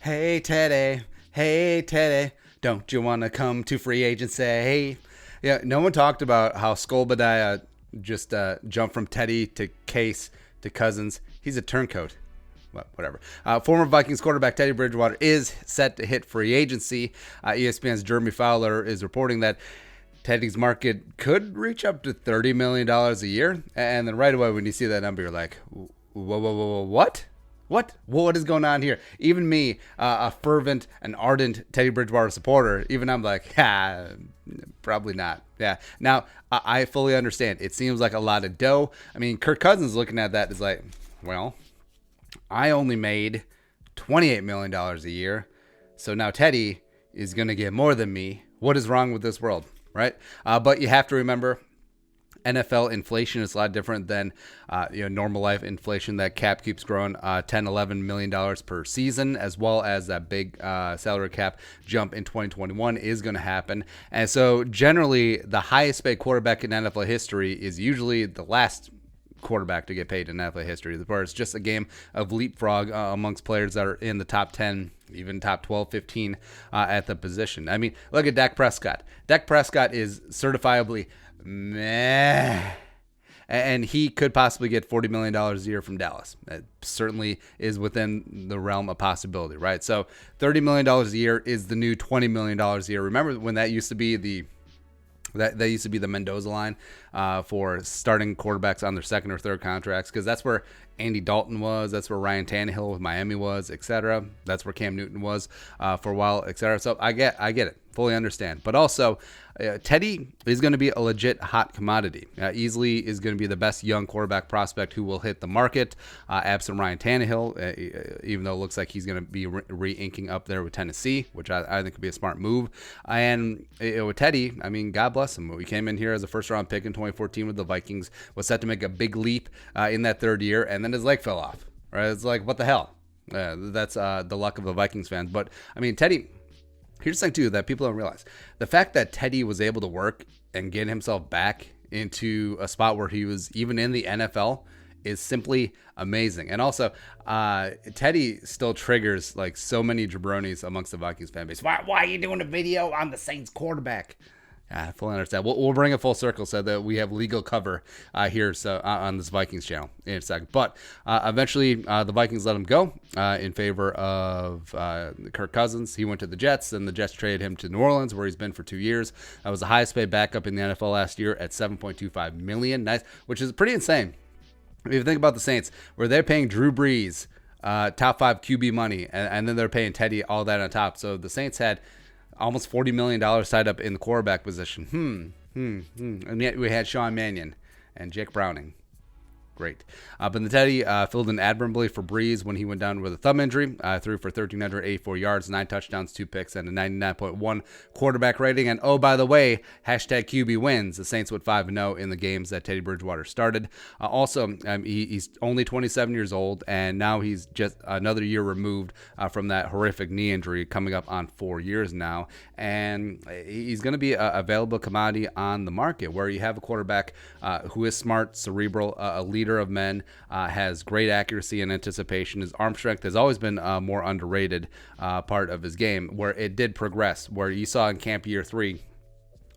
Hey Teddy, don't you want to come to free agency? Yeah, no one talked about how Skolbadiah just jumped from Teddy to Case to Cousins. He's a turncoat. Well, whatever. Former Vikings quarterback Teddy Bridgewater is set to hit free agency. ESPN's Jeremy Fowler is reporting that Teddy's market could reach up to $30 million a year. And then right away when you see that number, you're like, whoa, what? What is going on here? Even me, a fervent and ardent Teddy Bridgewater supporter, even I'm like, probably not. Yeah. Now, I fully understand. It seems like a lot of dough. I mean, Kirk Cousins looking at that is like, well, I only made $28 million a year. So now Teddy is going to get more than me. What is wrong with this world, right? But you have to remember, NFL inflation is a lot different than normal life inflation. That cap keeps growing $10-11 million per season, as well as that big salary cap jump in 2021 is going to happen. And so generally the highest paid quarterback in NFL history is usually the last quarterback to get paid in NFL history, where it's just a game of leapfrog amongst players that are in the top 10, even top 12, 15 at the position. I mean, look at Dak Prescott. Dak Prescott is certifiably meh. And he could possibly get $40 million a year from Dallas. It certainly is within the realm of possibility, right? So $30 million a year is the new $20 million a year. Remember when that used to be the Mendoza line for starting quarterbacks on their second or third contracts, because that's where Andy Dalton was, that's where Ryan Tannehill with Miami was, etc. That's where Cam Newton was for a while, etc. So I get it, fully understand. But also, Teddy is going to be a legit hot commodity. Easily is going to be the best young quarterback prospect who will hit the market, absent Ryan Tannehill, even though it looks like he's going to be re-inking up there with Tennessee, which I think could be a smart move. And with Teddy, I mean, God bless him. He came in here as a first-round pick in 2014 with the Vikings, was set to make a big leap in that third year, and then his leg fell off. Right? It's like, what the hell? That's the luck of the Vikings fans. But, I mean, Teddy... Here's the thing, too, that people don't realize. The fact that Teddy was able to work and get himself back into a spot where he was even in the NFL is simply amazing. And also, Teddy still triggers like so many jabronis amongst the Vikings fan base. Why are you doing a video on the Saints quarterback? I fully understand. We'll bring it full circle so that we have legal cover here on this Vikings channel in a second. But eventually, the Vikings let him go in favor of Kirk Cousins. He went to the Jets, and the Jets traded him to New Orleans, where he's been for 2 years. That was the highest paid backup in the NFL last year at $7.25 million, nice, which is pretty insane. If you think about the Saints, where they're paying Drew Brees top 5 QB money, and then they're paying Teddy all that on top. So the Saints had almost $40 million tied up in the quarterback position. And yet we had Sean Mannion and Jake Browning. Great. But the Teddy filled in admirably for Breeze when he went down with a thumb injury. Threw for 1,384 yards, 9 touchdowns, 2 picks, and a 99.1 quarterback rating. And oh, by the way, hashtag QB wins. The Saints went 5-0 in the games that Teddy Bridgewater started. He's only 27 years old, and now he's just another year removed from that horrific knee injury, coming up on 4 years now. And he's going to be a available commodity on the market, where you have a quarterback who is smart, cerebral, a leader of men, has great accuracy and anticipation. His arm strength has always been a more underrated part of his game, where it did progress, where you saw in camp year 3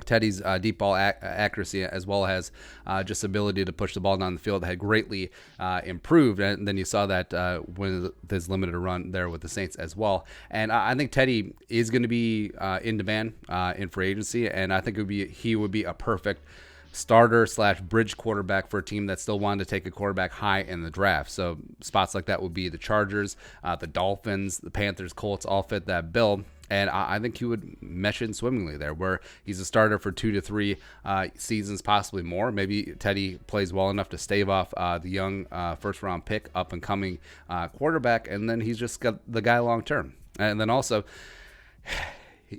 Teddy's deep ball accuracy, as well as just ability to push the ball down the field, had greatly improved. And then you saw that when there's limited run there with the Saints as well. And I think Teddy is going to be in demand in free agency, and I think he would be a perfect starter / bridge quarterback for a team that still wanted to take a quarterback high in the draft. So spots like that would be the Chargers, the Dolphins, the Panthers, Colts, all fit that bill. And I think he would mesh in swimmingly there, where he's a starter for 2 to 3 seasons, possibly more. Maybe Teddy plays well enough to stave off the young first-round pick, up-and-coming quarterback, and then he's just got the guy long-term. And then also,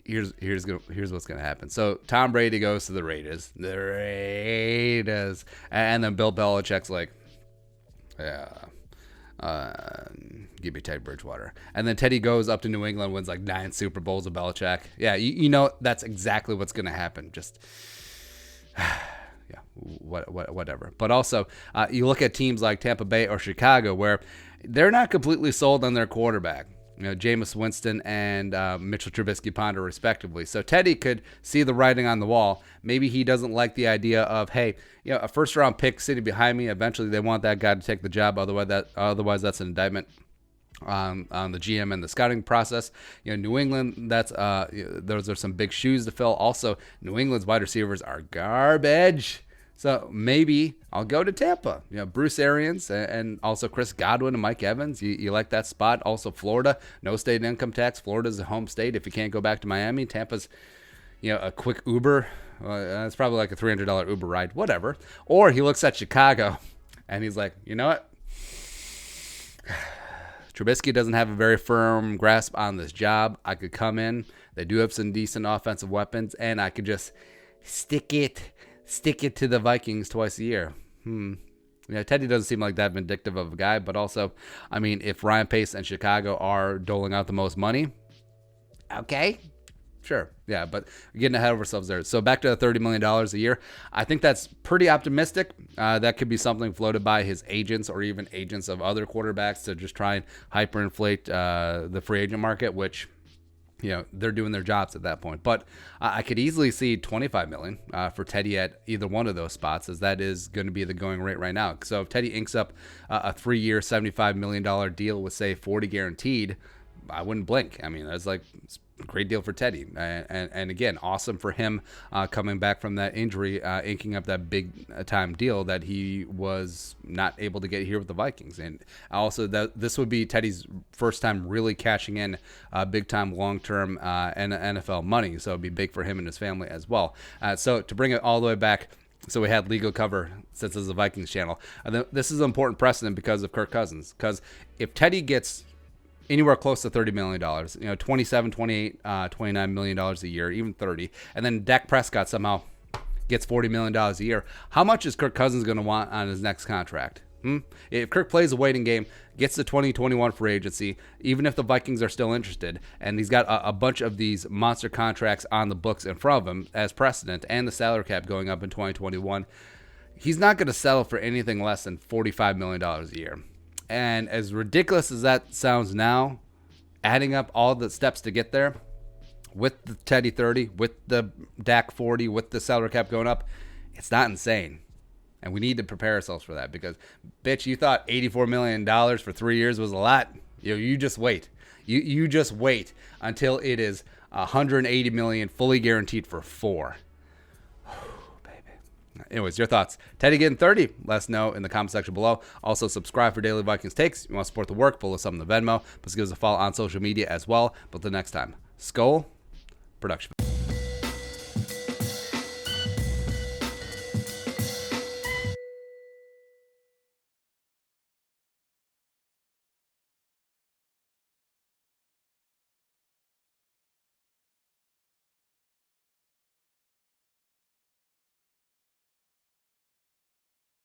here's what's going to happen. So Tom Brady goes to the Raiders. And then Bill Belichick's like, yeah, give me Teddy Bridgewater. And then Teddy goes up to New England, wins like 9 Super Bowls with Belichick. Yeah, you know that's exactly what's going to happen. Just, yeah, whatever. But also, you look at teams like Tampa Bay or Chicago, where they're not completely sold on their quarterback. Jameis Winston and Mitchell Trubisky-Ponder, respectively. So Teddy could see the writing on the wall. Maybe he doesn't like the idea of, hey, a first-round pick sitting behind me. Eventually, they want that guy to take the job. Otherwise, that's an indictment on the GM and the scouting process. New England, those are some big shoes to fill. Also, New England's wide receivers are garbage. So maybe I'll go to Tampa. Bruce Arians and also Chris Godwin and Mike Evans. You like that spot. Also Florida, no state income tax. Florida's a home state. If you can't go back to Miami, Tampa's, a quick Uber. It's probably like a $300 Uber ride, whatever. Or he looks at Chicago and he's like, you know what? Trubisky doesn't have a very firm grasp on this job. I could come in. They do have some decent offensive weapons, and I could just stick it to the Vikings twice a year. Teddy doesn't seem like that vindictive of a guy, but also, if Ryan Pace and Chicago are doling out the most money, okay, sure. Yeah, but we're getting ahead of ourselves there. So back to the $30 million a year. I think that's pretty optimistic. That could be something floated by his agents or even agents of other quarterbacks to just try and hyperinflate the free agent market, which they're doing their jobs at that point. But I could easily see $25 million for Teddy at either one of those spots, as that is going to be the going rate right now. So if Teddy inks up a 3-year, $75 million deal with, say, 40 guaranteed, I wouldn't blink. That's like a great deal for Teddy. And again, awesome for him coming back from that injury, inking up that big time deal that he was not able to get here with the Vikings. And also this would be Teddy's first time really cashing in big time long-term NFL money. So it'd be big for him and his family as well. So to bring it all the way back, so we had legal cover since this is a Vikings channel. This is an important precedent because of Kirk Cousins. Because if Teddy gets anywhere close to $30 million, 27, 28, $29 million a year, even 30. And then Dak Prescott somehow gets $40 million a year. How much is Kirk Cousins going to want on his next contract? If Kirk plays a waiting game, gets the 2021 free agency, even if the Vikings are still interested, and he's got a bunch of these monster contracts on the books in front of him as precedent, and the salary cap going up in 2021, he's not going to settle for anything less than $45 million a year. And as ridiculous as that sounds now, adding up all the steps to get there, with the Teddy 30, with the Dak 40, with the salary cap going up, it's not insane. And we need to prepare ourselves for that because, bitch, you thought $84 million for 3 years was a lot. You just wait. You just wait until it is $180 million fully guaranteed for 4. Anyways, your thoughts. Teddy getting 30? Let us know in the comment section below. Also, subscribe for daily Vikings takes. If you want to support the work, follow us on the Venmo. Plus, give us a follow on social media as well. But until next time, Skull Production.